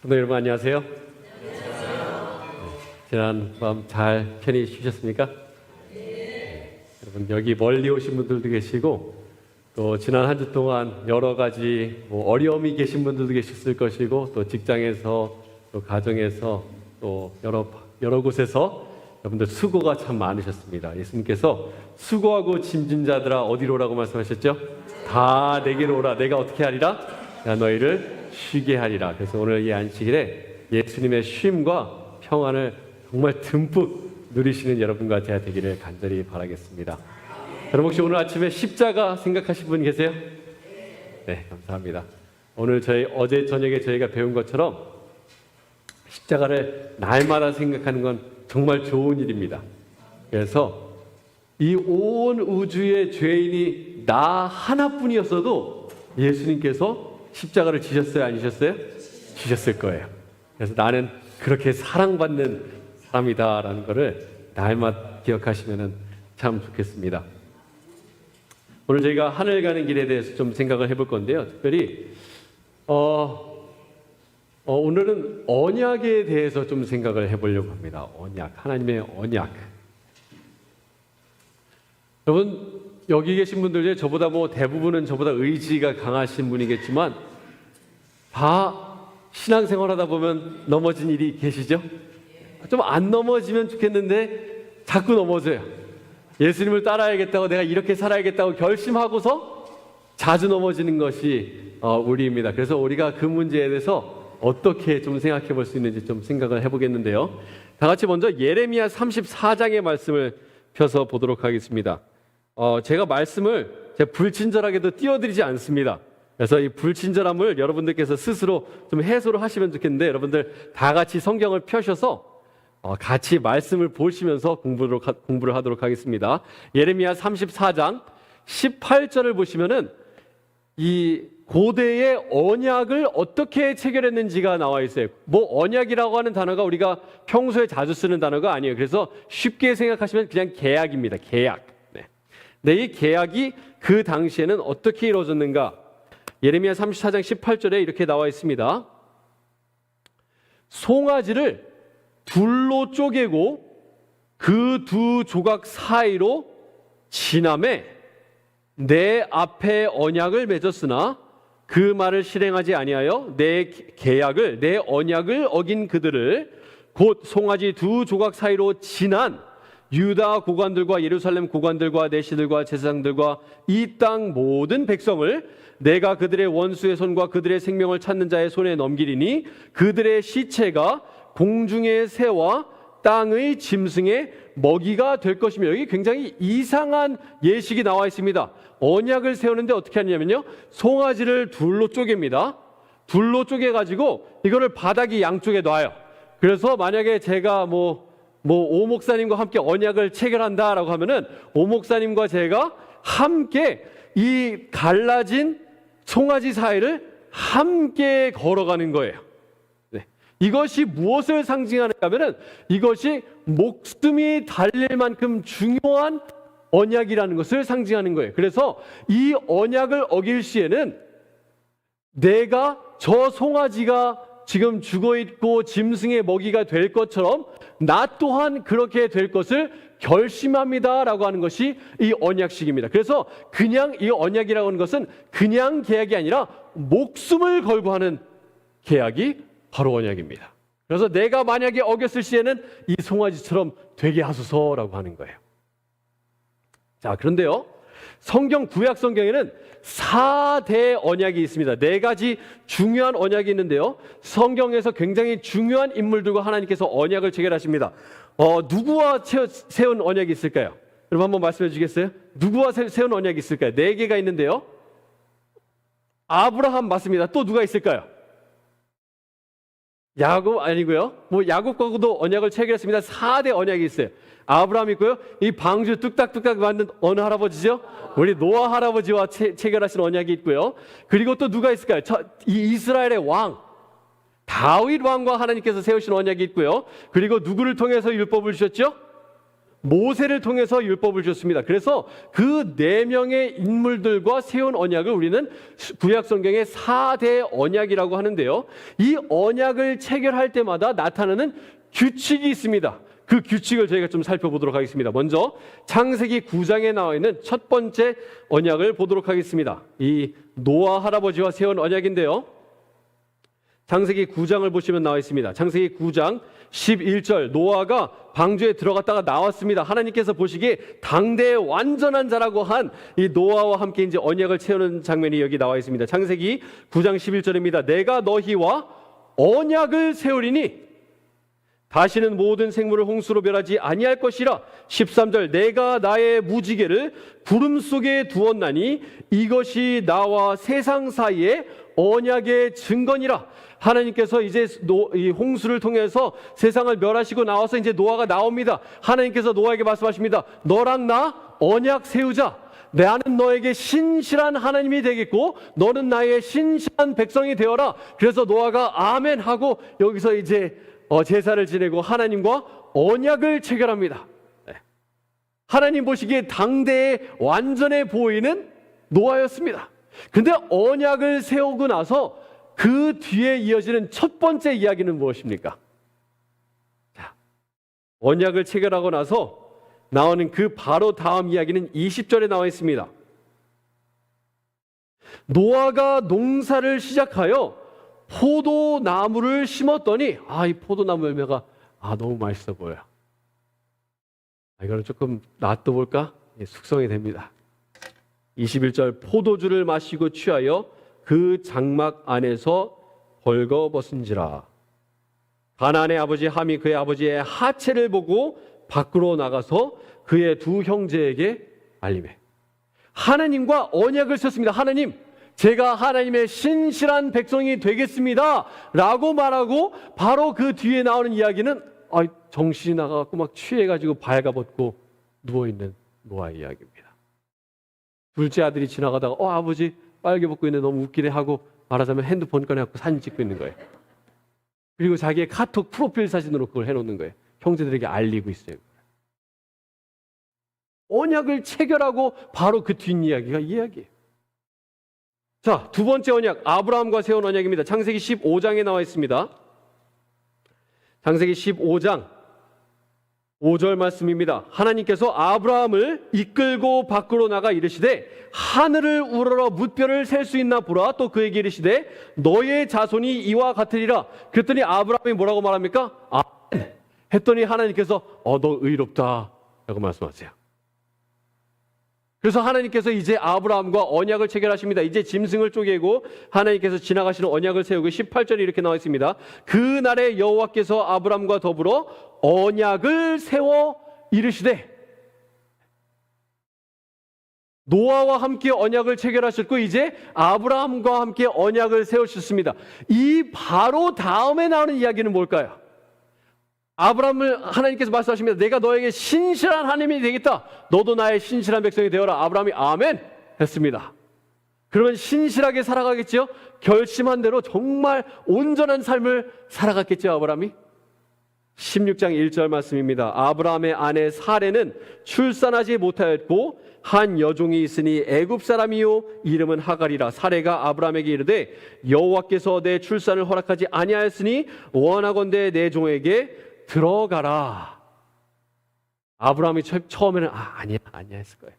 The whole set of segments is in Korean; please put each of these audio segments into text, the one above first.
성도 여러분 안녕하세요. 지난 밤 잘 편히 쉬셨습니까? 여러분 여기 멀리 오신 분들도 계시고 또 지난 한 주 동안 여러 가지 어려움이 계신 분들도 계셨을 것이고 또 직장에서 또 가정에서 또 여러 곳에서 여러분들 수고가 참 많으셨습니다. 예수님께서 수고하고 짐진 자들아 어디로 오라고 말씀하셨죠? 다 내게로 오라. 내가 어떻게 하리라? 내가 너희를 쉬게 하리라. 그래서 오늘 이 안식일에 예수님의 쉼과 평안을 정말 듬뿍 누리시는 여러분과 제가 되기를 간절히 바라겠습니다. 여러분 혹시 오늘 아침에 십자가 생각하신 분 계세요? 네, 감사합니다. 오늘 어제 저녁에 저희가 배운 것처럼 십자가를 날마다 생각하는 건 정말 좋은 일입니다. 그래서 이 온 우주의 죄인이 나 하나뿐이었어도 예수님께서 십자가를 지셨어요? 안 지셨어요? 지셨을 거예요. 그래서 나는 그렇게 사랑받는 사람이다라는 것을 날마다 기억하시면 참 좋겠습니다. 오늘 저희가 하늘 가는 길에 대해서 좀 생각을 해볼 건데요. 특별히 오늘은 언약에 대해서 좀 생각을 해보려고 합니다. 언약, 하나님의 언약. 여러분 여기 계신 분들 중에 저보다 대부분은 저보다 의지가 강하신 분이겠지만 다 신앙생활하다 보면 넘어진 일이 계시죠? 좀 안 넘어지면 좋겠는데 자꾸 넘어져요. 예수님을 따라야겠다고 내가 이렇게 살아야겠다고 결심하고서 자주 넘어지는 것이 우리입니다. 그래서 우리가 그 문제에 대해서 어떻게 좀 생각해 볼 수 있는지 좀 생각을 해보겠는데요. 다 같이 먼저 예레미야 34장의 말씀을 펴서 보도록 하겠습니다. 제가 말씀을 불친절하게도 띄워드리지 않습니다. 그래서 이 불친절함을 여러분들께서 스스로 좀 해소를 하시면 좋겠는데 여러분들 다 같이 성경을 펴셔서 같이 말씀을 보시면서 공부를 하도록 하겠습니다. 예레미야 34장 18절을 보시면은 이 고대의 언약을 어떻게 체결했는지가 나와 있어요. 언약이라고 하는 단어가 우리가 평소에 자주 쓰는 단어가 아니에요. 그래서 쉽게 생각하시면 그냥 계약입니다. 계약. 네, 이 계약이 그 당시에는 어떻게 이루어졌는가? 예레미야 34장 18절에 이렇게 나와 있습니다. 송아지를 둘로 쪼개고 그 두 조각 사이로 지남에 내 앞에 언약을 맺었으나 그 말을 실행하지 아니하여 내 계약을 내 언약을 어긴 그들을 곧 송아지 두 조각 사이로 지난 유다 고관들과 예루살렘 고관들과 내시들과 제사장들과 이 땅 모든 백성을 내가 그들의 원수의 손과 그들의 생명을 찾는 자의 손에 넘기리니 그들의 시체가 공중의 새와 땅의 짐승의 먹이가 될 것이며, 여기 굉장히 이상한 예식이 나와 있습니다. 언약을 세우는데 어떻게 하냐면요, 송아지를 둘로 쪼갭니다. 둘로 쪼개가지고 이거를 바닥이 양쪽에 놔요. 그래서 만약에 제가 오 목사님과 함께 언약을 체결한다라고 하면은 오 목사님과 제가 함께 이 갈라진 송아지 사이를 함께 걸어가는 거예요. 네. 이것이 무엇을 상징하는가 하면은 이것이 목숨이 달릴 만큼 중요한 언약이라는 것을 상징하는 거예요. 그래서 이 언약을 어길 시에는 내가 저 송아지가 지금 죽어있고 짐승의 먹이가 될 것처럼 나 또한 그렇게 될 것을 결심합니다 라고 하는 것이 이 언약식입니다. 그래서 그냥 이 언약이라고 하는 것은 그냥 계약이 아니라 목숨을 걸고 하는 계약이 바로 언약입니다. 그래서 내가 만약에 어겼을 시에는 이 송아지처럼 되게 하소서라고 하는 거예요. 자, 그런데요, 구약 성경에는 4대 언약이 있습니다. 4가지 중요한 언약이 있는데요, 성경에서 굉장히 중요한 인물들과 하나님께서 언약을 체결하십니다. 누구와 세운 언약이 있을까요? 여러분 한번 말씀해 주시겠어요? 누구와 세운 언약이 있을까요? 4개가 있는데요, 아브라함 맞습니다. 또 누가 있을까요? 야곱 아니고요, 야곱과도 언약을 체결했습니다. 4대 언약이 있어요. 아브라함 있고요, 이 방주 뚝딱뚝딱 만든 어느 할아버지죠? 우리 노아 할아버지와 체결하신 언약이 있고요. 그리고 또 누가 있을까요? 이 이스라엘의 왕 다윗 왕과 하나님께서 세우신 언약이 있고요. 그리고 누구를 통해서 율법을 주셨죠? 모세를 통해서 율법을 줬습니다. 그래서 그 4명의 인물들과 세운 언약을 우리는 구약 성경의 4대 언약이라고 하는데요. 이 언약을 체결할 때마다 나타나는 규칙이 있습니다. 그 규칙을 저희가 좀 살펴보도록 하겠습니다. 먼저 창세기 9장에 나와 있는 첫 번째 언약을 보도록 하겠습니다. 이 노아 할아버지와 세운 언약인데요. 창세기 9장을 보시면 나와 있습니다. 창세기 9장 11절, 노아가 방주에 들어갔다가 나왔습니다. 하나님께서 보시기에 당대의 완전한 자라고 한 이 노아와 함께 이제 언약을 채우는 장면이 여기 나와 있습니다. 창세기 9장 11절입니다. 내가 너희와 언약을 세우리니 다시는 모든 생물을 홍수로 멸하지 아니할 것이라. 13절, 내가 나의 무지개를 구름 속에 두었나니 이것이 나와 세상 사이에 언약의 증거니라. 하나님께서 이제 이 홍수를 통해서 세상을 멸하시고 나와서 이제 노아가 나옵니다. 하나님께서 노아에게 말씀하십니다. 너랑 나 언약 세우자. 나는 너에게 신실한 하나님이 되겠고 너는 나의 신실한 백성이 되어라. 그래서 노아가 아멘 하고 여기서 이제 제사를 지내고 하나님과 언약을 체결합니다. 하나님 보시기에 당대의 완전해 보이는 노아였습니다. 근데 언약을 세우고 나서 그 뒤에 이어지는 첫 번째 이야기는 무엇입니까? 자, 언약을 체결하고 나서 나오는 그 바로 다음 이야기는 20절에 나와 있습니다. 노아가 농사를 시작하여 포도나무를 심었더니 이 포도나무 열매가 너무 맛있어 보여. 이거는 조금 놔둬볼까? 숙성이 됩니다. 21절, 포도주를 마시고 취하여 그 장막 안에서 벌거벗은지라. 가나안의 아버지 함이 그의 아버지의 하체를 보고 밖으로 나가서 그의 두 형제에게 알리매. 하나님과 언약을 썼습니다. 하나님, 제가 하나님의 신실한 백성이 되겠습니다 라고 말하고 바로 그 뒤에 나오는 이야기는 정신이 나가고 막 취해가지고 발가벗고 누워있는 노아의 이야기입니다. 둘째 아들이 지나가다가 아버지 빨개 벗고 있는데 너무 웃기네 하고 말하자면 핸드폰 꺼내갖고 사진 찍고 있는 거예요. 그리고 자기의 카톡 프로필 사진으로 그걸 해놓는 거예요. 형제들에게 알리고 있어요. 언약을 체결하고 바로 그 뒷이야기가 이 이야기예요. 자, 두 번째 언약, 아브라함과 세운 언약입니다. 창세기 15장에 나와 있습니다. 창세기 15장 5절 말씀입니다. 하나님께서 아브라함을 이끌고 밖으로 나가 이르시되 하늘을 우러러 무뼈를 셀 수 있나 보라. 또 그에게 이르시되 너의 자손이 이와 같으리라. 그랬더니 아브라함이 뭐라고 말합니까? 아멘 했더니 하나님께서 너 의롭다 라고 말씀하세요. 그래서 하나님께서 이제 아브라함과 언약을 체결하십니다. 이제 짐승을 쪼개고 하나님께서 지나가시는 언약을 세우고 18절에 이렇게 나와 있습니다. 그날에 여호와께서 아브라함과 더불어 언약을 세워 이르시되. 노아와 함께 언약을 체결하셨고 이제 아브라함과 함께 언약을 세우셨습니다. 이 바로 다음에 나오는 이야기는 뭘까요? 아브라함을 하나님께서 말씀하십니다. 내가 너에게 신실한 하나님이 되겠다. 너도 나의 신실한 백성이 되어라. 아브라함이 아멘 했습니다. 그러면 신실하게 살아가겠죠? 결심한 대로 정말 온전한 삶을 살아갔겠죠, 아브라함이? 16장 1절 말씀입니다. 아브라함의 아내 사레는 출산하지 못하였고 한 여종이 있으니 애굽 사람이요 이름은 하갈이라. 사레가 아브라함에게 이르되 여호와께서 내 출산을 허락하지 아니하였으니 원하건대 내 종에게 들어가라. 아브라함이 처음에는 아니야 했을 거예요.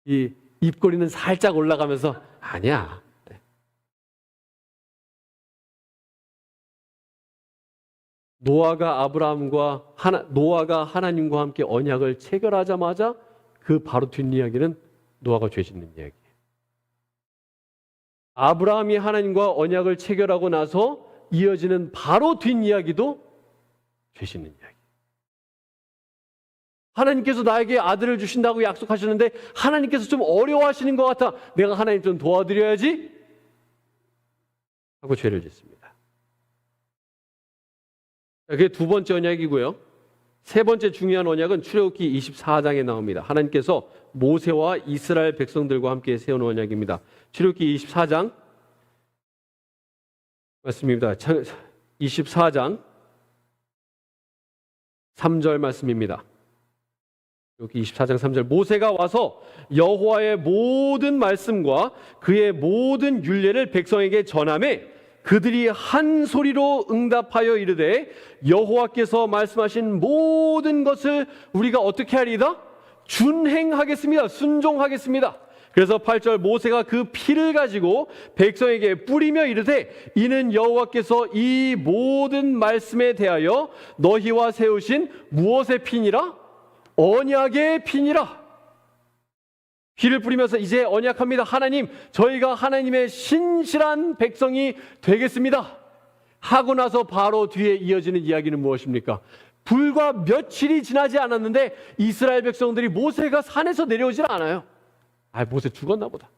이 입꼬리는 살짝 올라가면서 아니야. 노아가 노아가 하나님과 함께 언약을 체결하자마자 그 바로 뒷이야기는 노아가 죄 짓는 이야기예요. 아브라함이 하나님과 언약을 체결하고 나서 이어지는 바로 뒷이야기도 죄 짓는 이야기. 하나님께서 나에게 아들을 주신다고 약속하셨는데 하나님께서 좀 어려워하시는 것 같아. 내가 하나님 좀 도와드려야지 하고 죄를 짓습니다. 그게 두 번째 언약이고요. 세 번째 중요한 언약은 출애굽기 24장에 나옵니다. 하나님께서 모세와 이스라엘 백성들과 함께 세운 언약입니다. 출애굽기 24장 말씀입니다. 24장 3절 말씀입니다. 여기 24장 3절 모세가 와서 여호와의 모든 말씀과 그의 모든 율례를 백성에게 전하매 그들이 한 소리로 응답하여 이르되 여호와께서 말씀하신 모든 것을 우리가 어떻게 하리이다? 준행하겠습니다. 순종하겠습니다. 그래서 8절 모세가 그 피를 가지고 백성에게 뿌리며 이르되 이는 여호와께서 이 모든 말씀에 대하여 너희와 세우신 무엇의 피니라? 언약의 피니라. 피를 뿌리면서 이제 언약합니다. 하나님, 저희가 하나님의 신실한 백성이 되겠습니다. 하고 나서 바로 뒤에 이어지는 이야기는 무엇입니까? 불과 며칠이 지나지 않았는데 이스라엘 백성들이 모세가 산에서 내려오질 않아요. 모세 죽었나 보다.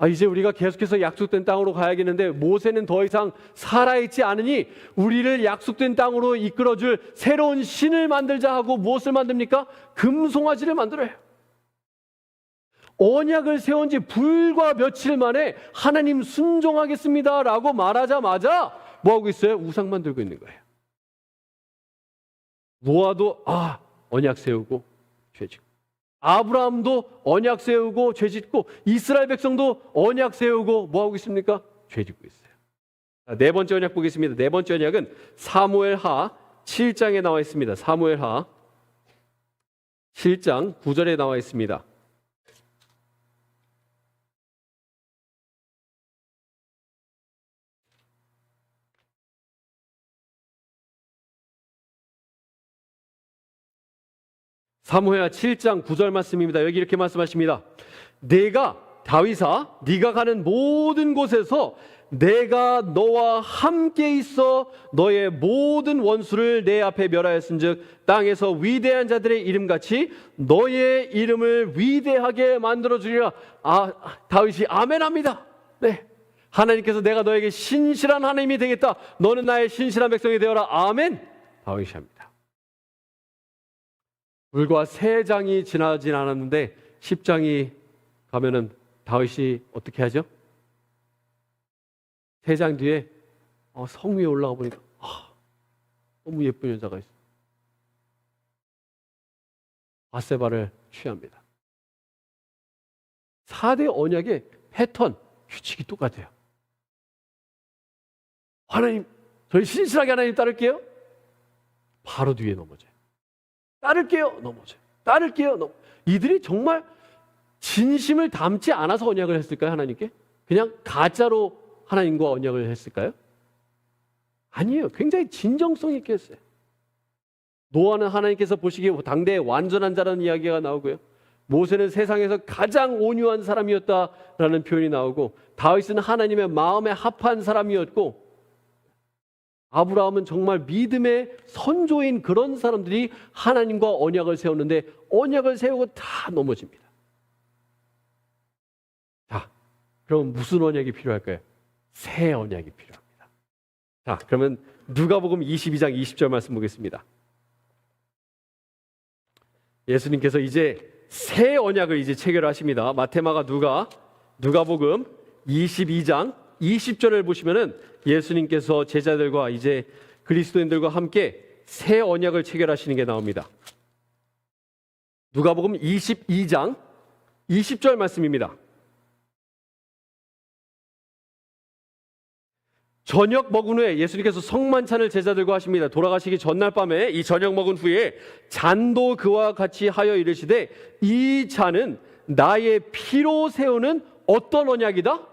이제 우리가 계속해서 약속된 땅으로 가야겠는데 모세는 더 이상 살아있지 않으니 우리를 약속된 땅으로 이끌어줄 새로운 신을 만들자 하고 무엇을 만듭니까? 금송아지를 만들어요. 언약을 세운 지 불과 며칠 만에 하나님 순종하겠습니다 라고 말하자마자 뭐하고 있어요? 우상 만들고 있는 거예요. 노아도 언약 세우고 죄 짓고, 아브라함도 언약 세우고 죄 짓고, 이스라엘 백성도 언약 세우고 뭐하고 있습니까? 죄 짓고 있어요. 네 번째 언약 보겠습니다. 네 번째 언약은 사무엘하 7장에 나와 있습니다. 사무엘하 7장 9절에 나와 있습니다. 사무엘하 7장 9절 말씀입니다. 여기 이렇게 말씀하십니다. 내가 다윗아 네가 가는 모든 곳에서 내가 너와 함께 있어 너의 모든 원수를 내 앞에 멸하였은즉 땅에서 위대한 자들의 이름같이 너의 이름을 위대하게 만들어주리라. 다윗이 아멘합니다. 네, 하나님께서 내가 너에게 신실한 하나님이 되겠다. 너는 나의 신실한 백성이 되어라. 아멘. 다윗이 합니다. 불과 3장이 지나진 않았는데 10장이 가면은 다윗이 어떻게 하죠? 3장 뒤에 성 위에 올라가 보니까 너무 예쁜 여자가 있어. 바세바를 취합니다. 4대 언약의 패턴, 규칙이 똑같아요. 하나님, 저희 신실하게 하나님 따를게요. 바로 뒤에 넘어져요. 따를게요. 넘어져요. 따를게요. 이들이 정말 진심을 담지 않아서 언약을 했을까요? 하나님께? 그냥 가짜로 하나님과 언약을 했을까요? 아니에요. 굉장히 진정성 있게 했어요. 노아는 하나님께서 보시기에 당대의 완전한 자라는 이야기가 나오고요. 모세는 세상에서 가장 온유한 사람이었다라는 표현이 나오고, 다윗은 하나님의 마음에 합한 사람이었고, 아브라함은 정말 믿음의 선조인 그런 사람들이 하나님과 언약을 세웠는데 언약을 세우고 다 넘어집니다. 자, 그럼 무슨 언약이 필요할까요? 새 언약이 필요합니다. 자, 그러면 누가복음 22장 20절 말씀 보겠습니다. 예수님께서 이제 새 언약을 이제 체결하십니다. 마태마가 누가복음 22장 20절을 보시면은 예수님께서 제자들과 이제 그리스도인들과 함께 새 언약을 체결하시는 게 나옵니다. 누가복음 22장 20절 말씀입니다. 저녁 먹은 후에 예수님께서 성만찬을 제자들과 하십니다. 돌아가시기 전날 밤에 이 저녁 먹은 후에 잔도 그와 같이 하여 이르시되 이 잔은 나의 피로 세우는 어떤 언약이다?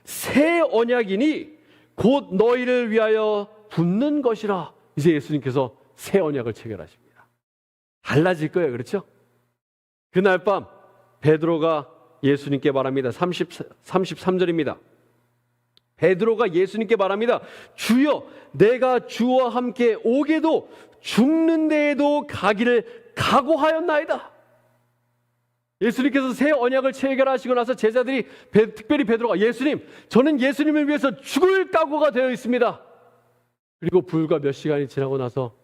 새 언약이니 곧 너희를 위하여 붓는 것이라. 이제 예수님께서 새 언약을 체결하십니다. 달라질 거예요. 그렇죠? 그날 밤 베드로가 예수님께 말합니다. 33절입니다. 베드로가 예수님께 말합니다. 주여, 내가 주와 함께 오게도 죽는 데에도 가기를 각오하였나이다. 예수님께서 새 언약을 체결하시고 나서 제자들이 특별히 베드로가 예수님, 저는 예수님을 위해서 죽을 각오가 되어 있습니다. 그리고 불과 몇 시간이 지나고 나서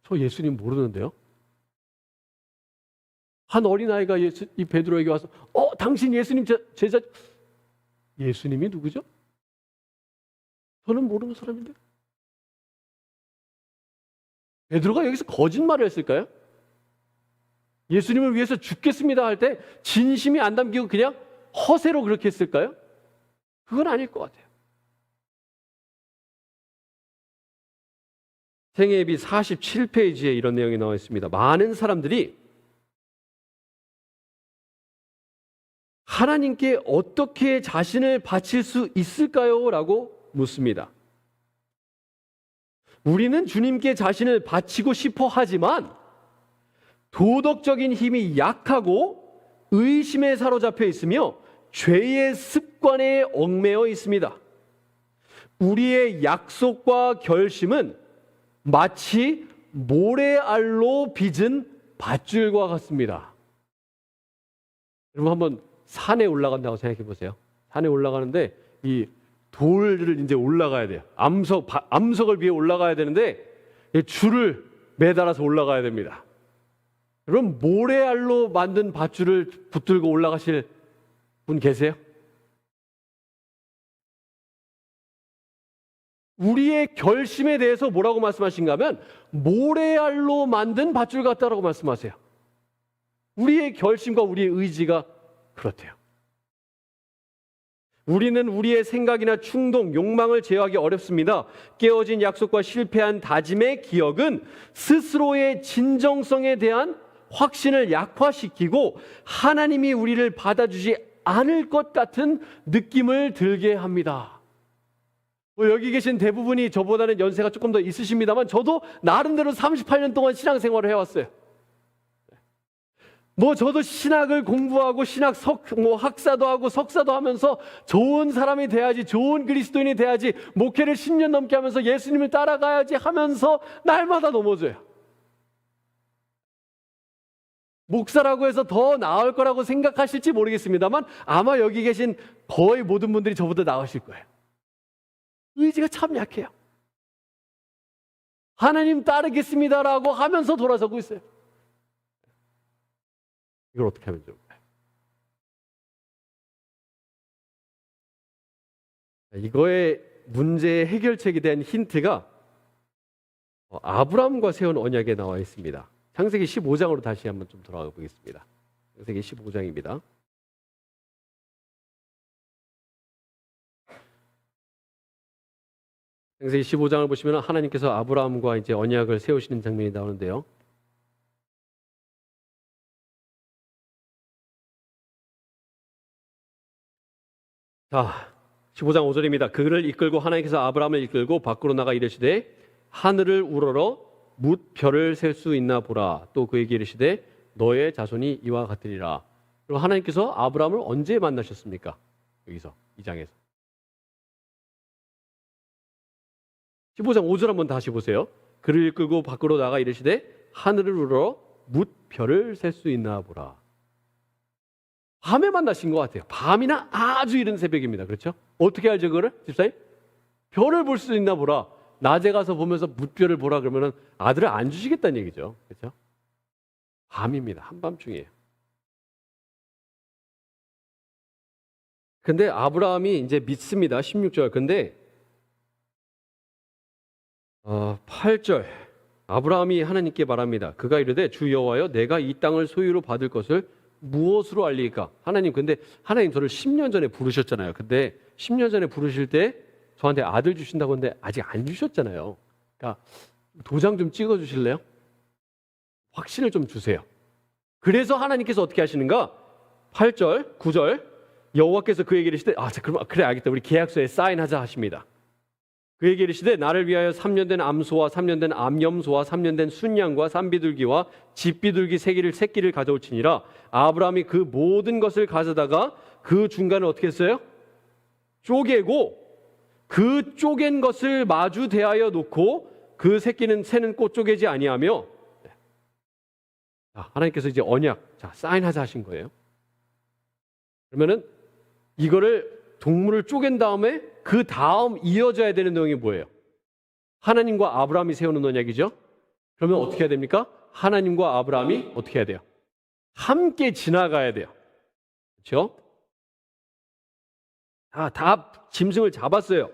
저 예수님 모르는데요? 한 어린아이가 이 베드로에게 와서 당신 예수님 제자. 예수님이 누구죠? 저는 모르는 사람인데. 베드로가 여기서 거짓말을 했을까요? 예수님을 위해서 죽겠습니다 할 때 진심이 안 담기고 그냥 허세로 그렇게 했을까요? 그건 아닐 것 같아요. 생애비 47페이지에 이런 내용이 나와 있습니다. 많은 사람들이 하나님께 어떻게 자신을 바칠 수 있을까요? 라고 묻습니다. 우리는 주님께 자신을 바치고 싶어 하지만 도덕적인 힘이 약하고 의심에 사로잡혀 있으며 죄의 습관에 얽매여 있습니다. 우리의 약속과 결심은 마치 모래알로 빚은 밧줄과 같습니다. 여러분 한번 산에 올라간다고 생각해 보세요. 산에 올라가는데 이 돌을 이제 올라가야 돼요. 암석을 위해 올라가야 되는데 줄을 매달아서 올라가야 됩니다. 그럼 모래알로 만든 밧줄을 붙들고 올라가실 분 계세요? 우리의 결심에 대해서 뭐라고 말씀하신가 하면 모래알로 만든 밧줄 같다라고 말씀하세요. 우리의 결심과 우리의 의지가 그렇대요. 우리는 우리의 생각이나 충동, 욕망을 제어하기 어렵습니다. 깨어진 약속과 실패한 다짐의 기억은 스스로의 진정성에 대한 확신을 약화시키고 하나님이 우리를 받아주지 않을 것 같은 느낌을 들게 합니다. 여기 계신 대부분이 저보다는 연세가 조금 더 있으십니다만 저도 나름대로 38년 동안 신앙생활을 해왔어요. 저도 신학을 공부하고 학사도 하고 석사도 하면서 좋은 사람이 돼야지, 좋은 그리스도인이 돼야지, 목회를 10년 넘게 하면서 예수님을 따라가야지 하면서 날마다 넘어져요. 목사라고 해서 더 나을 거라고 생각하실지 모르겠습니다만 아마 여기 계신 거의 모든 분들이 저보다 나으실 거예요. 의지가 참 약해요. 하나님 따르겠습니다라고 하면서 돌아서고 있어요. 이걸 어떻게 하면 좋을까요? 이거의 문제의 해결책에 대한 힌트가 아브라함과 세운 언약에 나와 있습니다. 창세기 15장으로 다시 한번 좀 돌아가 보겠습니다. 창세기 15장입니다. 창세기 15장을 보시면 하나님께서 아브라함과 이제 언약을 세우시는 장면이 나오는데요. 자, 15장 5절입니다. 그를 이끌고 하나님께서 아브라함을 이끌고 밖으로 나가 이르시되 하늘을 우러러 뭇 별을 셀 수 있나 보라. 또 그에게 이르시되 너의 자손이 이와 같으리라. 그리고 하나님께서 아브라함을 언제 만나셨습니까? 여기서 이 장에서 15장 5절 한번 다시 보세요. 그를 이끌고 밖으로 나가 이르시되 하늘을 우러러 뭇 별을 셀 수 있나 보라. 밤에 만나신 것 같아요. 밤이나 아주 이른 새벽입니다. 그렇죠? 어떻게 알죠 그거를? 집사님? 별을 볼 수 있나 보라. 낮에 가서 보면서 뭇별을 보라 그러면 아들을 안 주시겠다는 얘기죠. 그렇죠? 밤입니다. 한밤중이에요. 근데 아브라함이 이제 믿습니다. 16절. 근데 8절. 아브라함이 하나님께 말합니다. 그가 이르되 주 여호와여 내가 이 땅을 소유로 받을 것을 무엇으로 알리까? 하나님, 근데 하나님 저를 10년 전에 부르셨잖아요. 근데 10년 전에 부르실 때 저한테 아들 주신다고 했는데 아직 안 주셨잖아요. 그러니까 도장 좀 찍어 주실래요? 확신을 좀 주세요. 그래서 하나님께서 어떻게 하시는가? 8절, 9절 여호와께서 그에게 이르시되 그래 알겠다. 우리 계약서에 사인하자 하십니다. 그에게 이르시되 나를 위하여 3년 된 암소와 3년 된 암염소와 3년 된 순양과 산비둘기와 집비둘기 새끼를 가져올지니라. 아브라함이 그 모든 것을 가져다가 그 중간을 어떻게 했어요? 쪼개고 그 쪼갠 것을 마주 대하여 놓고 그 새는 꽃 쪼개지 아니하며. 하나님께서 이제 언약 사인하자 하신 거예요. 그러면은 이거를 동물을 쪼갠 다음에 그 다음 이어져야 되는 내용이 뭐예요? 하나님과 아브라함이 세우는 언약이죠. 그러면 어떻게 해야 됩니까? 하나님과 아브라함이 어떻게 해야 돼요? 함께 지나가야 돼요. 그렇죠? 다 짐승을 잡았어요.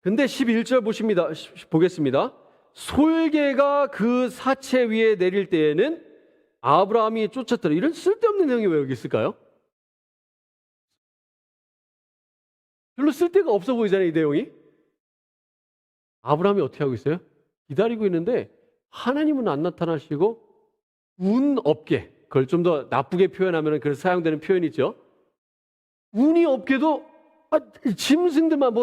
근데 11절 보겠습니다. 솔개가 그 사체 위에 내릴 때에는 아브라함이 쫓았더라. 이런 쓸데없는 내용이 왜 여기 있을까요? 별로 쓸데가 없어 보이잖아요, 이 내용이. 아브라함이 어떻게 하고 있어요? 기다리고 있는데 하나님은 안 나타나시고 운 없게, 그걸 좀 더 나쁘게 표현하면 그래서 사용되는 표현이 있죠. 운이 없게도 짐승들만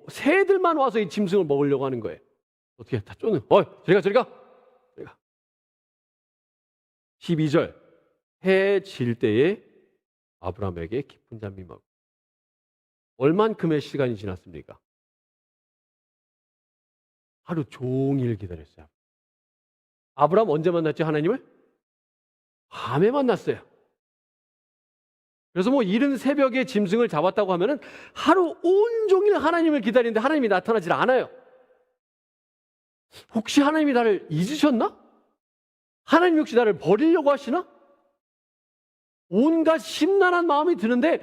새들만 와서 이 짐승을 먹으려고 하는 거예요. 어떻게 다 쫓는? 저리 가. 12절 해 질 때에 아브라함에게 깊은 잠이 임하고. 얼만큼의 시간이 지났습니까? 하루 종일 기다렸어요. 아브라함 언제 만났죠, 하나님을? 밤에 만났어요. 그래서 이른 새벽에 짐승을 잡았다고 하면은 하루 온종일 하나님을 기다리는데 하나님이 나타나질 않아요. 혹시 하나님이 나를 잊으셨나? 하나님 혹시 나를 버리려고 하시나? 온갖 심란한 마음이 드는데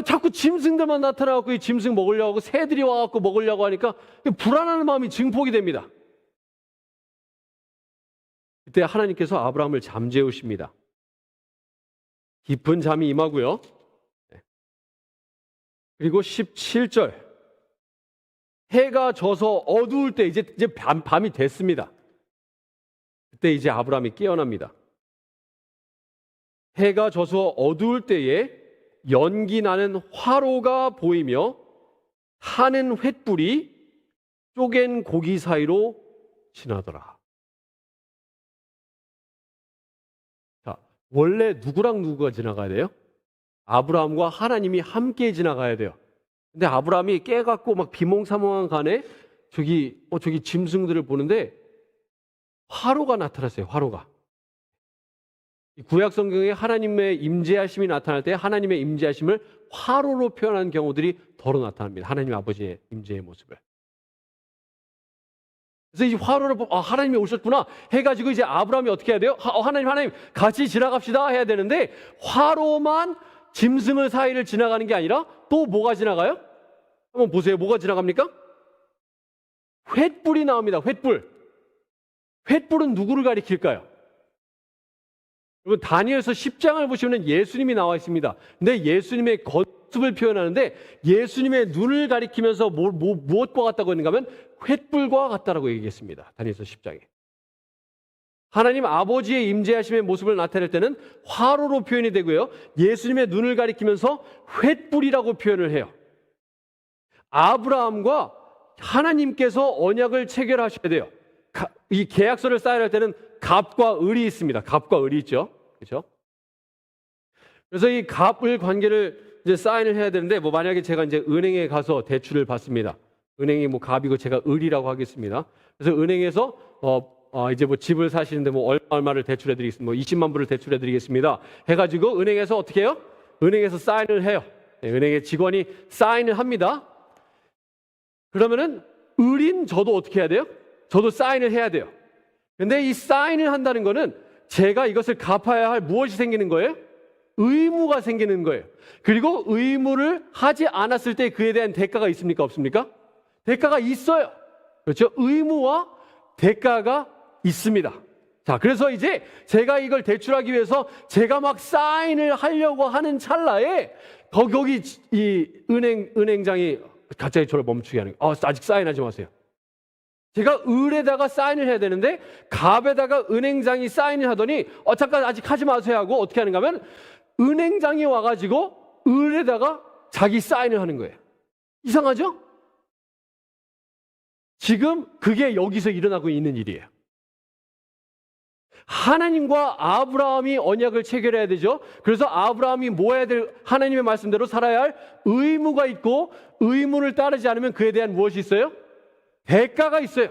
자꾸 짐승들만 나타나고 이 짐승 먹으려고 하고 새들이 와갖고 먹으려고 하니까 불안한 마음이 증폭이 됩니다. 그때 하나님께서 아브라함을 잠재우십니다. 깊은 잠이 임하고요. 그리고 17절 해가 져서 어두울 때 이제 밤이 됐습니다. 그때 이제 아브라함이 깨어납니다. 해가 져서 어두울 때에 연기 나는 화로가 보이며 타는 횃불이 쪼갠 고기 사이로 지나더라. 자, 원래 누구랑 누구가 지나가야 돼요? 아브라함과 하나님이 함께 지나가야 돼요. 근데 아브라함이 깨갖고 막 비몽사몽한 간에 저기 짐승들을 보는데 화로가 나타났어요. 화로가. 구약 성경에 하나님의 임재하심이 나타날 때 하나님의 임재하심을 화로로 표현하는 경우들이 더러 나타납니다. 하나님 아버지의 임재의 모습을. 그래서 이 화로를 보고 하나님이 오셨구나 해가지고 이제 아브라함이 어떻게 해야 돼요? 하나님 같이 지나갑시다 해야 되는데 화로만 짐승의 사이를 지나가는 게 아니라 또 뭐가 지나가요? 한번 보세요. 뭐가 지나갑니까? 횃불이 나옵니다. 횃불은 누구를 가리킬까요? 여러분 다니엘서 10장을 보시면 예수님이 나와 있습니다. 근데 예수님의 겉모습을 표현하는데 예수님의 눈을 가리키면서 무엇과 같다고 했는가 하면 횃불과 같다라고 얘기했습니다. 다니엘서 10장에. 하나님 아버지의 임재하심의 모습을 나타낼 때는 화로로 표현이 되고요. 예수님의 눈을 가리키면서 횃불이라고 표현을 해요. 아브라함과 하나님께서 언약을 체결하셔야 돼요. 이 계약서를 사인할 때는 갑과 을이 있습니다. 갑과 을이 있죠. 그렇죠? 그래서 이 갑을 관계를 이제 사인을 해야 되는데 만약에 제가 이제 은행에 가서 대출을 받습니다. 은행이 갑이고 제가 을이라고 하겠습니다. 그래서 은행에서 이제 집을 사시는데 얼마를 대출해 드리겠습니다. 20만 불을 대출해 드리겠습니다. 해가지고 은행에서 어떻게 해요? 은행에서 사인을 해요. 은행의 직원이 사인을 합니다. 그러면은 을인 저도 어떻게 해야 돼요? 저도 사인을 해야 돼요. 근데 이 사인을 한다는 거는 제가 이것을 갚아야 할 무엇이 생기는 거예요? 의무가 생기는 거예요. 그리고 의무를 하지 않았을 때 그에 대한 대가가 있습니까? 없습니까? 대가가 있어요. 그렇죠? 의무와 대가가 있습니다. 자, 그래서 이제 제가 이걸 대출하기 위해서 제가 막 사인을 하려고 하는 찰나에 거기 이 은행장이 갑자기 저를 멈추게 하는 거예요. 아직 사인하지 마세요. 제가 을에다가 사인을 해야 되는데 갑에다가 은행장이 사인을 하더니 잠깐 아직 하지 마세요 하고 어떻게 하는가 하면 은행장이 와가지고 을에다가 자기 사인을 하는 거예요. 이상하죠? 지금 그게 여기서 일어나고 있는 일이에요. 하나님과 아브라함이 언약을 체결해야 되죠. 그래서 아브라함이 뭐 해야 될, 하나님의 말씀대로 살아야 할 의무가 있고 의무를 따르지 않으면 그에 대한 무엇이 있어요? 대가가 있어요.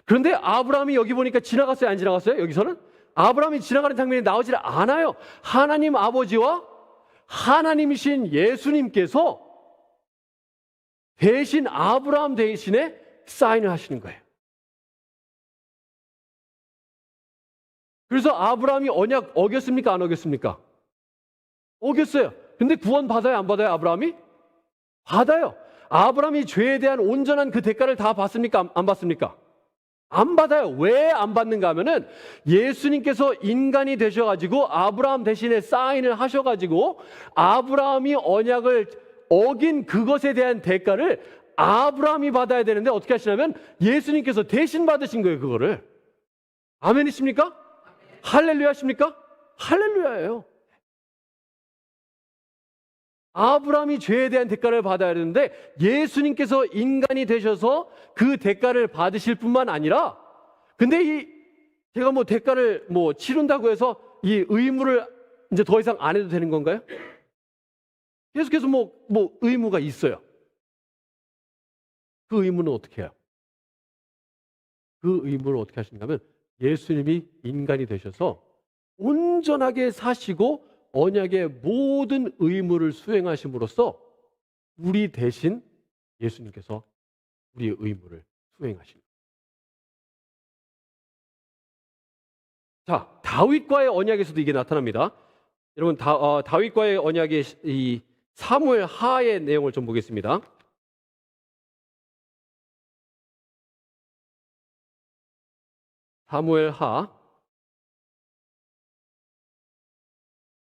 그런데 아브라함이 여기 보니까 지나갔어요? 안 지나갔어요? 여기서는? 아브라함이 지나가는 장면이 나오질 않아요. 하나님 아버지와 하나님이신 예수님께서 대신 아브라함 대신에 사인을 하시는 거예요. 그래서 아브라함이 언약 어겼습니까? 안 어겼습니까? 어겼어요. 근데 구원 받아요? 안 받아요? 아브라함이? 받아요. 아브라함이 죄에 대한 온전한 그 대가를 다 받습니까? 안 받습니까? 안 받아요. 왜 안 받는가 하면은 예수님께서 인간이 되셔가지고 아브라함 대신에 사인을 하셔가지고 아브라함이 언약을 어긴 그것에 대한 대가를 아브라함이 받아야 되는데 어떻게 하시냐면 예수님께서 대신 받으신 거예요, 그거를. 아멘이십니까? 할렐루야 십니까? 할렐루야예요. 아브라함이 죄에 대한 대가를 받아야 되는데 예수님께서 인간이 되셔서 그 대가를 받으실 뿐만 아니라 근데 제가 뭐 대가를 뭐 치른다고 해서 이 의무를 이제 더 이상 안 해도 되는 건가요? 계속해서 뭐 의무가 있어요. 그 의무는 어떻게 해요? 그 의무를 어떻게 하시는가 하면 예수님이 인간이 되셔서 온전하게 사시고 언약의 모든 의무를 수행하심으로써 우리 대신 예수님께서 우리의 의무를 수행하십니다. 자, 다윗과의 언약에서도 이게 나타납니다. 여러분 다윗과의 언약의 이 사무엘 하의 내용을 좀 보겠습니다. 사무엘 하.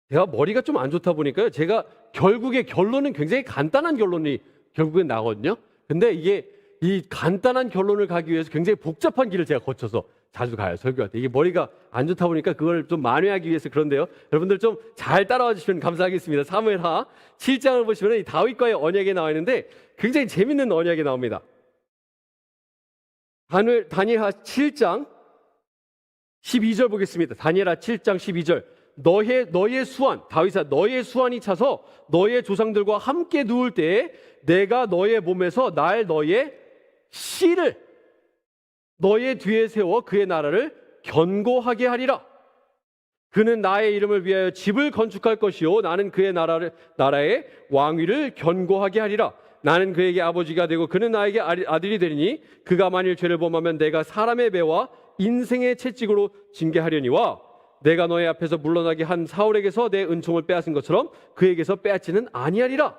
제가 머리가 좀 안 좋다 보니까요. 제가 결국에 결론은 굉장히 간단한 결론이 결국엔 나거든요. 근데 이게 이 간단한 결론을 가기 위해서 굉장히 복잡한 길을 제가 거쳐서 자주 가요. 설교할 때. 이게 머리가 안 좋다 보니까 그걸 좀 만회하기 위해서 그런데요. 여러분들 좀 잘 따라와 주시면 감사하겠습니다. 사무엘 하 7장을 보시면 이 다윗과의 언약이 나와 있는데 굉장히 재밌는 언약이 나옵니다. 다니엘하 7장 12절 보겠습니다. 다니엘하 7장 12절. 너의 수완, 다윗아 너의 수완이 차서 너의 조상들과 함께 누울 때에 내가 너의 몸에서 너의 씨를 너의 뒤에 세워 그의 나라를 견고하게 하리라. 그는 나의 이름을 위하여 집을 건축할 것이요 나는 그의 나라의 왕위를 견고하게 하리라. 나는 그에게 아버지가 되고 그는 나에게 아들이 되리니 그가 만일 죄를 범하면 내가 사람의 배와 인생의 채찍으로 징계하려니와 내가 너의 앞에서 물러나게 한 사울에게서 내 은총을 빼앗은 것처럼 그에게서 빼앗지는 아니하리라.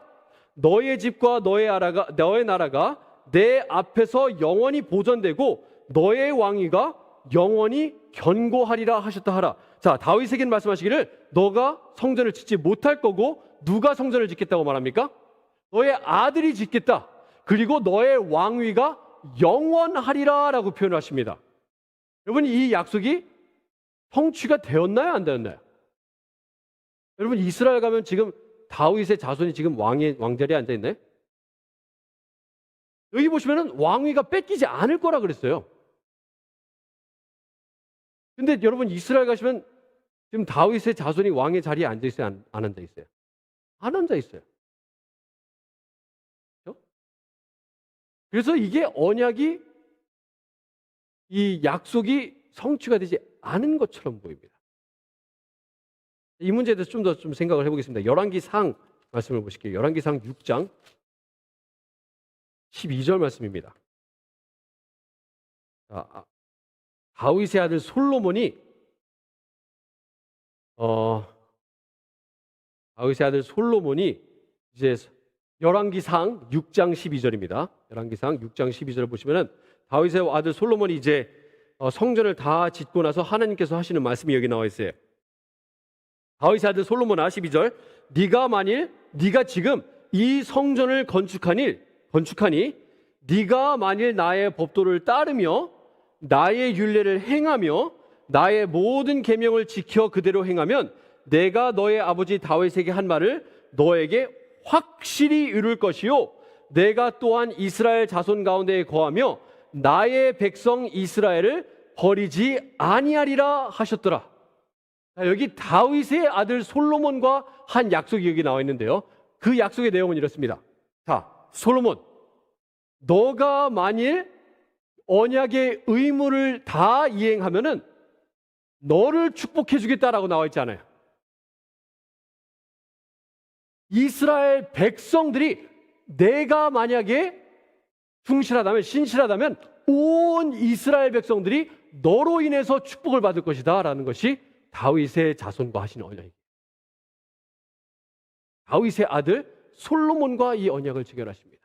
너의 집과 너의 나라가 내 앞에서 영원히 보존되고 너의 왕위가 영원히 견고하리라 하셨다 하라. 자, 다윗에게 말씀하시기를 너가 성전을 짓지 못할 거고 누가 성전을 짓겠다고 말합니까? 너의 아들이 짓겠다. 그리고 너의 왕위가 영원하리라 라고 표현을 하십니다. 여러분 이 약속이 성취가 되었나요? 안 되었나요? 여러분 이스라엘 가면 지금 다윗의 자손이 지금 왕자리에 앉아있나요? 여기 보시면 왕위가 뺏기지 않을 거라 그랬어요. 근데 여러분 이스라엘 가시면 지금 다윗의 자손이 왕의 자리에 앉아있어요? 안 앉아있어요? 안 앉아있어요. 그렇죠? 그래서 이게 언약이 이 약속이 성취가 되지 않은 것처럼 보입니다. 이 문제에 대해서 좀 더 생각을 해보겠습니다. 열왕기상 말씀을 보실게요. 열왕기상 6장 12절 말씀입니다. 다윗의 아들 솔로몬이 이제 열왕기상 6장 12절입니다. 열왕기상 6장 12절을 보시면은 다윗의 아들 솔로몬이 이제 성전을 다 짓고 나서 하나님께서 하시는 말씀이 여기 나와 있어요. 다윗의 아들 솔로몬아 12절 네가 지금 이 성전을 건축하니 네가 만일 나의 법도를 따르며 나의 율례를 행하며 나의 모든 계명을 지켜 그대로 행하면 내가 너의 아버지 다윗에게 한 말을 너에게 확실히 이룰 것이요 내가 또한 이스라엘 자손 가운데에 거하며 나의 백성 이스라엘을 버리지 아니하리라 하셨더라. 자, 여기 다윗의 아들 솔로몬과 한 약속이 여기 나와 있는데요. 그 약속의 내용은 이렇습니다. 자, 솔로몬, 너가 만일 언약의 의무를 다 이행하면은 너를 축복해 주겠다라고 나와 있지 않아요. 이스라엘 백성들이 내가 만약에 충실하다면 신실하다면 온 이스라엘 백성들이 너로 인해서 축복을 받을 것이다 라는 것이 다윗의 자손과 하신 언약입니다. 다윗의 아들 솔로몬과 이 언약을 체결하십니다.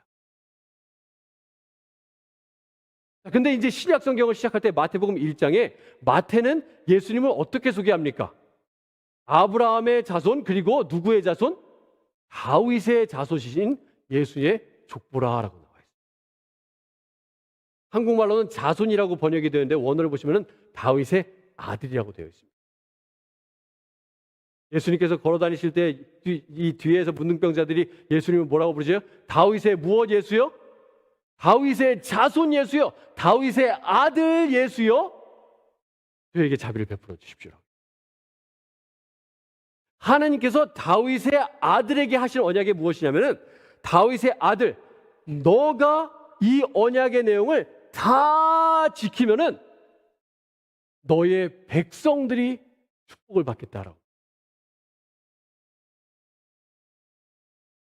근데 이제 신약 성경을 시작할 때 마태복음 1장에 마태는 예수님을 어떻게 소개합니까? 아브라함의 자손, 그리고 누구의 자손? 다윗의 자손이신 예수의 족보라라고 나와 있어요. 한국말로는 자손이라고 번역이 되는데 원어를 보시면 다윗의 아들이라고 되어 있습니다. 예수님께서 걸어 다니실 때 이 뒤에서 문둥병자들이 예수님을 뭐라고 부르죠? 다윗의 무엇 예수요? 다윗의 자손 예수요. 다윗의 아들 예수요. 저에게 자비를 베풀어 주십시오. 하나님께서 다윗의 아들에게 하신 언약이 무엇이냐면은 다윗의 아들, 너가 이 언약의 내용을 다 지키면은 너의 백성들이 축복을 받겠다라고.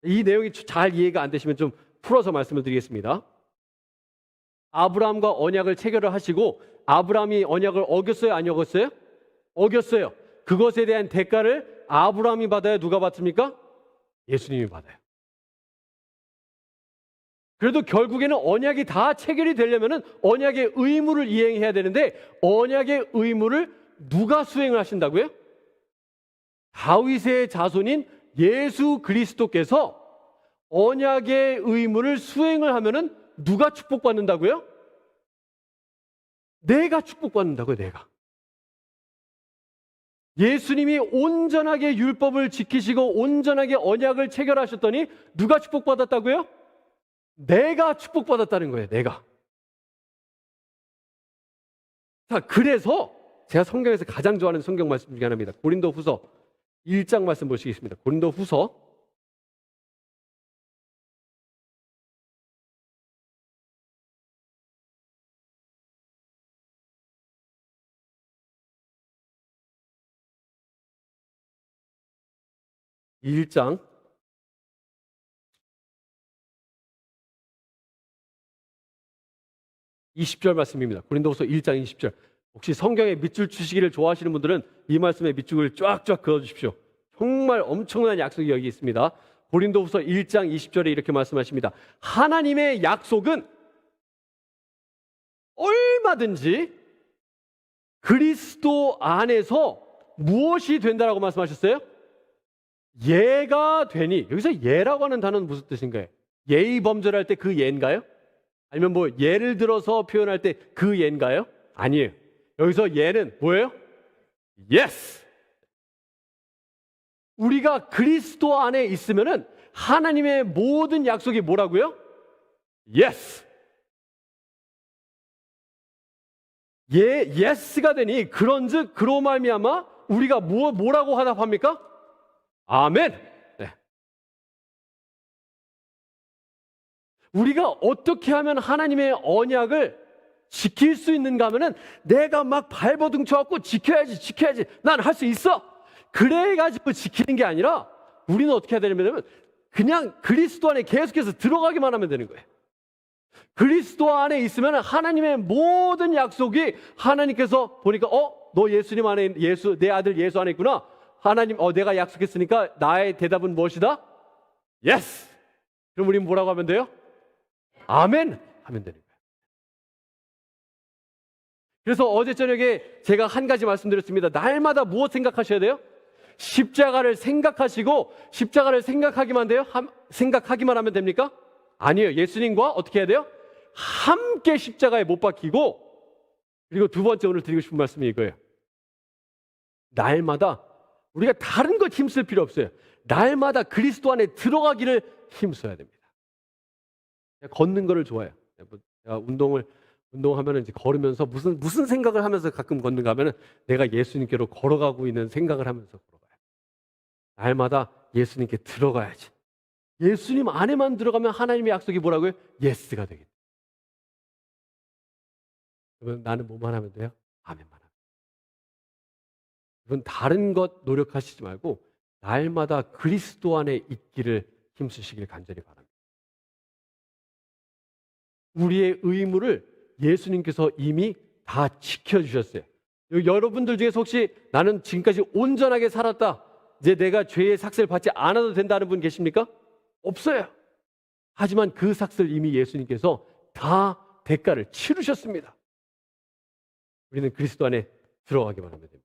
이 내용이 잘 이해가 안 되시면 좀 풀어서 말씀을 드리겠습니다. 아브라함과 언약을 체결을 하시고 아브라함이 언약을 어겼어요? 안 어겼어요? 어겼어요. 그것에 대한 대가를 아브라함이 받아요? 누가 받습니까? 예수님이 받아요. 그래도 결국에는 언약이 다 체결이 되려면 언약의 의무를 이행해야 되는데 언약의 의무를 누가 수행을 하신다고요? 다윗의 자손인 예수 그리스도께서 언약의 의무를 수행을 하면은 누가 축복받는다고요? 내가 축복받는다고요, 내가. 예수님이 온전하게 율법을 지키시고 온전하게 언약을 체결하셨더니 누가 축복받았다고요? 내가 축복받았다는 거예요, 내가. 자, 그래서 제가 성경에서 가장 좋아하는 성경 말씀 중에 하나입니다. 고린도후서 1장 말씀 보시겠습니다. 고린도후서 1장 20절 말씀입니다. 고린도후서 1장 20절. 혹시 성경에 밑줄 치시기를 좋아하시는 분들은 이 말씀에 밑줄을 쫙쫙 그어주십시오. 정말 엄청난 약속이 여기 있습니다. 고린도후서 1장 20절에 이렇게 말씀하십니다. 하나님의 약속은 얼마든지 그리스도 안에서 무엇이 된다라고 말씀하셨어요? 예가 되니. 여기서 예라고 하는 단어는 무슨 뜻인가요? 예의 범절할 때 그 예인가요? 아니면 뭐 예를 들어서 표현할 때 그 예인가요? 아니에요. 여기서 예는 뭐예요? Yes. 우리가 그리스도 안에 있으면은 하나님의 모든 약속이 뭐라고요? Yes. 예, Yes가 되니 그런즉 그로 말미암아 우리가 뭐라고 화답합니까? 아멘. 네. 우리가 어떻게 하면 하나님의 언약을 지킬 수 있는가 하면은 내가 막 발버둥쳐갖고 지켜야지 난 할 수 있어 그래가지고 지키는 게 아니라 우리는 어떻게 해야 되냐면 그냥 그리스도 안에 계속해서 들어가기만 하면 되는 거예요. 그리스도 안에 있으면 하나님의 모든 약속이 하나님께서 보니까 너 예수님 안에 내 아들 예수 안에 있구나. 하나님 내가 약속했으니까 나의 대답은 무엇이다? Yes. 그럼 우리는 뭐라고 하면 돼요? 아멘 하면 되는 거예요. 그래서 어제 저녁에 제가 한 가지 말씀드렸습니다. 날마다 무엇 생각하셔야 돼요? 십자가를 생각하시고 십자가를 생각하기만 돼요? 생각하기만 하면 됩니까? 아니에요. 예수님과 어떻게 해야 돼요? 함께 십자가에 못 박히고 그리고 두 번째 오늘 드리고 싶은 말씀이 이거예요. 날마다 우리가 다른 것 힘쓸 필요 없어요. 날마다 그리스도 안에 들어가기를 힘써야 됩니다. 걷는 거를 좋아해요. 제가 운동하면 이제 걸으면서 무슨 생각을 하면서 가끔 걷는가 하면은 내가 예수님께로 걸어가고 있는 생각을 하면서 걸어가요. 날마다 예수님께 들어가야지. 예수님 안에만 들어가면 하나님의 약속이 뭐라고요? 예스가 되겠다. 그러면 나는 뭐만 하면 돼요? 아멘만 하면. 여러분 다른 것 노력하시지 말고 날마다 그리스도 안에 있기를 힘쓰시길 간절히 바랍니다. 우리의 의무를 예수님께서 이미 다 지켜주셨어요. 여러분들 중에서 혹시 나는 지금까지 온전하게 살았다, 이제 내가 죄의 삭스를 받지 않아도 된다는 분 계십니까? 없어요. 하지만 그 삭스를 이미 예수님께서 다 대가를 치르셨습니다. 우리는 그리스도 안에 들어가기만 하면 됩니다.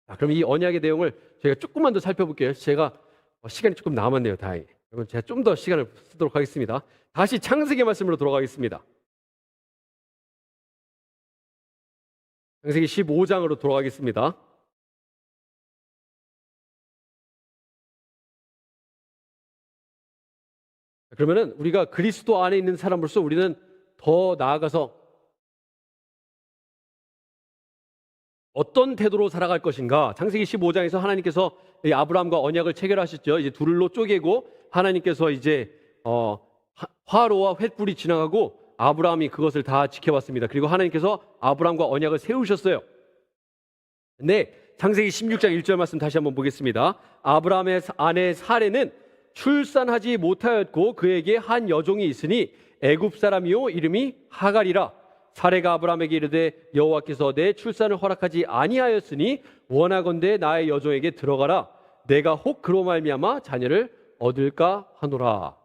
자, 그럼 이 언약의 내용을 저희가 조금만 더 살펴볼게요. 제가 시간이 조금 남았네요. 다행히. 여러분, 제가 좀 더 시간을 쓰도록 하겠습니다. 다시 창세기 말씀으로 돌아가겠습니다. 창세기 15장으로 돌아가겠습니다. 그러면은 우리가 그리스도 안에 있는 사람으로서 우리는 더 나아가서 어떤 태도로 살아갈 것인가? 창세기 15장에서 하나님께서 아브라함과 언약을 체결하셨죠. 이제 둘로 쪼개고 하나님께서 이제 화로와 횃불이 지나가고 아브라함이 그것을 다 지켜봤습니다. 그리고 하나님께서 아브라함과 언약을 세우셨어요. 근데 창세기 16장 1절 말씀 다시 한번 보겠습니다. 아브라함의 아내 사레는 출산하지 못하였고 그에게 한 여종이 있으니 애굽 사람이요 이름이 하갈이라. 사레가 아브라함에게 이르되 여호와께서 내 출산을 허락하지 아니하였으니 원하건대 나의 여종에게 들어가라. 내가 혹 그로 말미암아 자녀를 얻을까 하노라.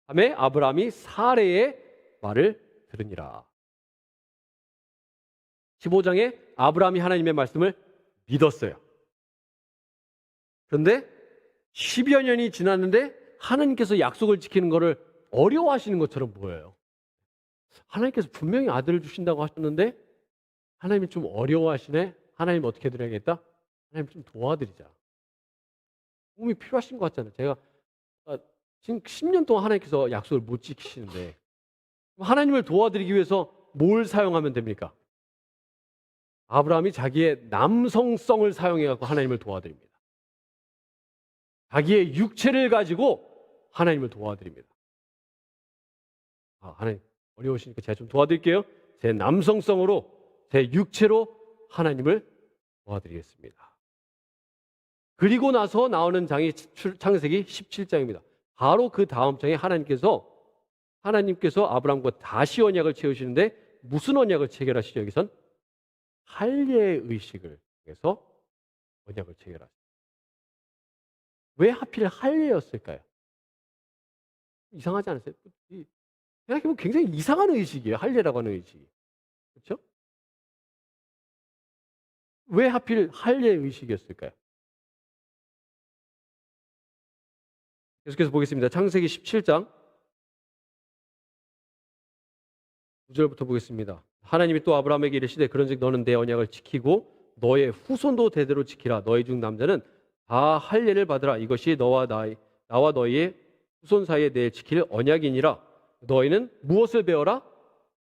하매 아브라함이 사레의 말을 들으니라. 15장에 아브라함이 하나님의 말씀을 믿었어요. 그런데 10여 년이 지났는데 하나님께서 약속을 지키는 것을 어려워하시는 것처럼 보여요. 하나님께서 분명히 아들을 주신다고 하셨는데 하나님이 좀 어려워하시네. 하나님 어떻게 드려야겠다? 하나님 좀 도와드리자. 도움이 필요하신 것 같잖아요. 제가 지금 10년 동안 하나님께서 약속을 못 지키시는데 하나님을 도와드리기 위해서 뭘 사용하면 됩니까? 아브라함이 자기의 남성성을 사용해서 하나님을 도와드립니다. 자기의 육체를 가지고 하나님을 도와드립니다. 하나님 어려우시니까 제가 좀 도와드릴게요. 제 남성성으로, 제 육체로 하나님을 도와드리겠습니다. 그리고 나서 나오는 장이 창세기 17장입니다. 바로 그 다음 장에 하나님께서 아브라함과 다시 언약을 채우시는데 무슨 언약을 체결하시죠? 여기선 할례의 의식을 통해서 언약을 체결하시죠. 왜 하필 할례였을까요? 이상하지 않으세요? 생각해보면 굉장히 이상한 의식이에요. 할례라고 하는 의식이. 그렇죠? 왜 하필 할례의 의식이었을까요? 계속해서 보겠습니다. 창세기 17장 9절부터 보겠습니다. 하나님이 또 아브라함에게 이르시되 그런즉 너는 내 언약을 지키고 너의 후손도 대대로 지키라. 너희 중 남자는 다 할례를 받으라. 이것이 나와 너희의 후손 사이에 내 지킬 언약이니라. 너희는 무엇을 배워라?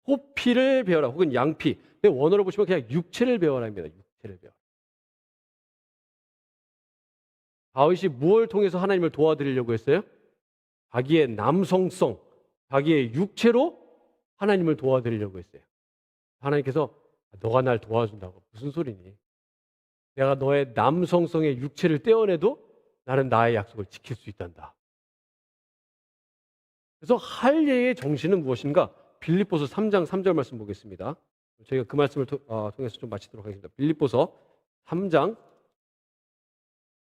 호피를 배워라. 혹은 양피. 근데 원어로 보시면 그냥 육체를 배워라입니다. 육체를 배워라. 다윗이 무엇을 통해서 하나님을 도와드리려고 했어요? 자기의 남성성, 자기의 육체로 하나님을 도와드리려고 했어요. 하나님께서 너가 날 도와준다고. 무슨 소리니? 내가 너의 남성성의 육체를 떼어내도 나는 나의 약속을 지킬 수 있단다. 그래서 할례의 정신은 무엇인가? 빌립보서 3장 3절 말씀 보겠습니다. 저희가 그 말씀을 통해서 좀 마치도록 하겠습니다. 빌립보서 3장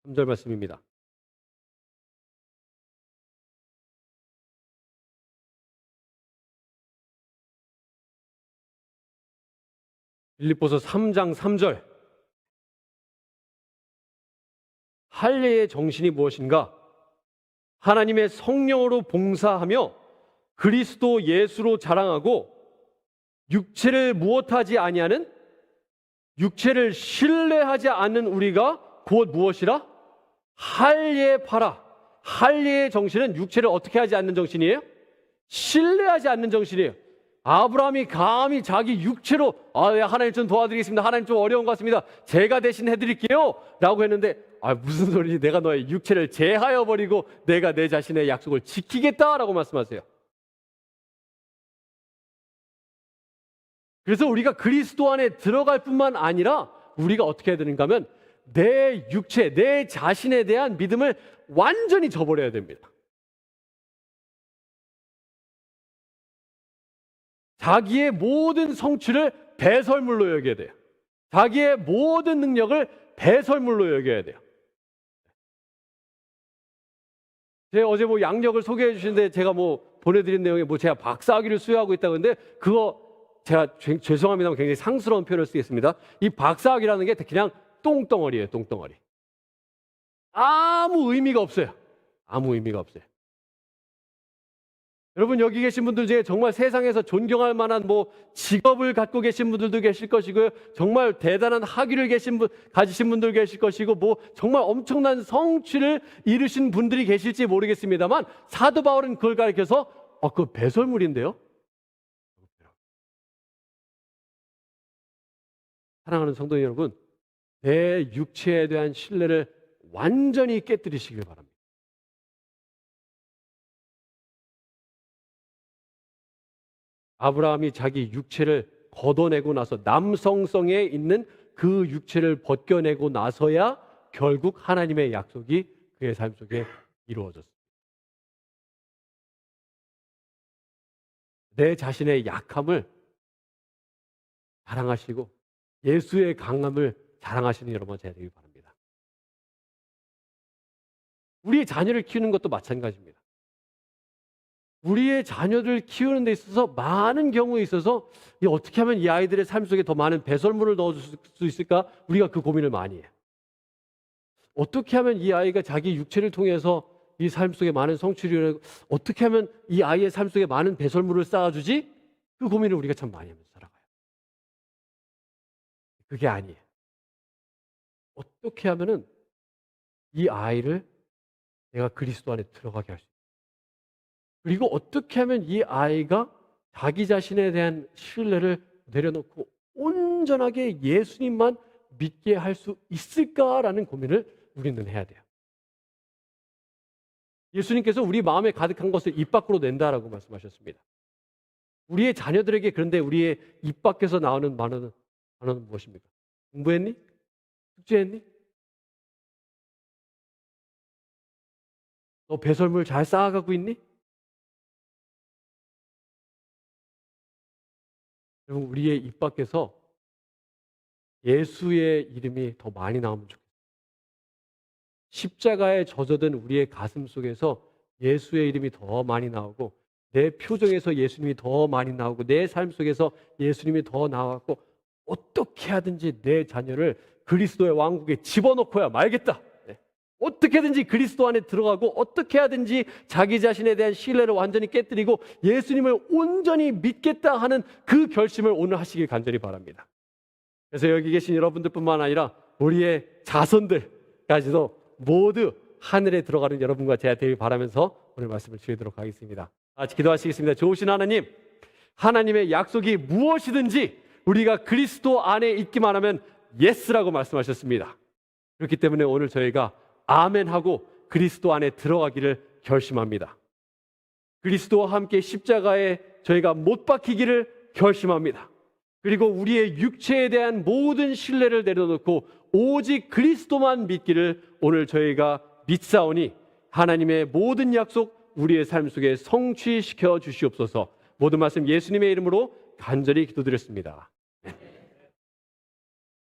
3절 말씀입니다. 빌립보서 3장 3절. 할례의 정신이 무엇인가? 하나님의 성령으로 봉사하며 그리스도 예수로 자랑하고 육체를 무엇하지 아니하는, 육체를 신뢰하지 않는 우리가 곧 무엇이라? 할례파라. 할례의 정신은 육체를 어떻게 하지 않는 정신이에요? 신뢰하지 않는 정신이에요. 아브라함이 감히 자기 육체로 하나님 좀 도와드리겠습니다. 하나님 좀 어려운 것 같습니다. 제가 대신 해드릴게요 라고 했는데 무슨 소리지? 내가 너의 육체를 제하여 버리고 내가 내 자신의 약속을 지키겠다라고 말씀하세요. 그래서 우리가 그리스도 안에 들어갈 뿐만 아니라 우리가 어떻게 해야 되는가 하면 내 육체, 내 자신에 대한 믿음을 완전히 저버려야 됩니다. 자기의 모든 성취를 배설물로 여겨야 돼요. 자기의 모든 능력을 배설물로 여겨야 돼요. 제가 어제 양력을 소개해 주시는데 제가 보내드린 내용에 뭐 제가 박사학위를 수여하고 있다고 하는데 그거 제가 죄송합니다만 굉장히 상스러운 표현을 쓰겠습니다. 이 박사학위라는 게 그냥 똥덩어리예요. 똥덩어리. 아무 의미가 없어요. 아무 의미가 없어요. 여러분 여기 계신 분들 중에 정말 세상에서 존경할 만한 뭐 직업을 갖고 계신 분들도 계실 것이고요. 정말 대단한 학위를 가지신 분들 계실 것이고 뭐 정말 엄청난 성취를 이루신 분들이 계실지 모르겠습니다만 사도 바울은 그걸 가리켜서 그거 배설물인데요. 사랑하는 성도 여러분, 내 육체에 대한 신뢰를 완전히 깨뜨리시길 바랍니다. 아브라함이 자기 육체를 걷어내고 나서 남성성에 있는 그 육체를 벗겨내고 나서야 결국 하나님의 약속이 그의 삶 속에 이루어졌습니다. 내 자신의 약함을 자랑하시고 예수의 강함을 자랑하시는 여러분 되야 되길 바랍니다. 우리의 자녀를 키우는 것도 마찬가지입니다. 우리의 자녀들 키우는 데 있어서 많은 경우에 있어서 어떻게 하면 이 아이들의 삶 속에 더 많은 배설물을 넣어줄 수 있을까? 우리가 그 고민을 많이 해요. 어떻게 하면 이 아이가 자기 육체를 통해서 이 삶 속에 많은 성취를 어떻게 하면 이 아이의 삶 속에 많은 배설물을 쌓아주지? 그 고민을 우리가 참 많이 하면서 살아가요. 그게 아니에요. 어떻게 하면은 이 아이를 내가 그리스도 안에 들어가게 할 수 있어요. 그리고 어떻게 하면 이 아이가 자기 자신에 대한 신뢰를 내려놓고 온전하게 예수님만 믿게 할 수 있을까라는 고민을 우리는 해야 돼요. 예수님께서 우리 마음에 가득한 것을 입 밖으로 낸다라고 말씀하셨습니다. 우리의 자녀들에게 그런데 우리의 입 밖에서 나오는 단어는 무엇입니까? 공부했니? 숙제했니? 너 배설물 잘 쌓아가고 있니? 여러분 우리의 입 밖에서 예수의 이름이 더 많이 나오면 좋겠어요. 십자가에 젖어든 우리의 가슴 속에서 예수의 이름이 더 많이 나오고 내 표정에서 예수님이 더 많이 나오고 내 삶 속에서 예수님이 더 나왔고 어떻게 하든지 내 자녀를 그리스도의 왕국에 집어넣고야 말겠다. 어떻게든지 그리스도 안에 들어가고 어떻게 하든지 자기 자신에 대한 신뢰를 완전히 깨뜨리고 예수님을 온전히 믿겠다 하는 그 결심을 오늘 하시길 간절히 바랍니다. 그래서 여기 계신 여러분들뿐만 아니라 우리의 자손들까지도 모두 하늘에 들어가는 여러분과 제가 되길 바라면서 오늘 말씀을 드리도록 하겠습니다. 같이 기도하시겠습니다. 좋으신 하나님, 하나님의 약속이 무엇이든지 우리가 그리스도 안에 있기만 하면 예스라고 말씀하셨습니다. 그렇기 때문에 오늘 저희가 아멘하고 그리스도 안에 들어가기를 결심합니다. 그리스도와 함께 십자가에 저희가 못 박히기를 결심합니다. 그리고 우리의 육체에 대한 모든 신뢰를 내려놓고 오직 그리스도만 믿기를 오늘 저희가 믿사오니 하나님의 모든 약속 우리의 삶 속에 성취시켜 주시옵소서. 모든 말씀 예수님의 이름으로 간절히 기도드렸습니다.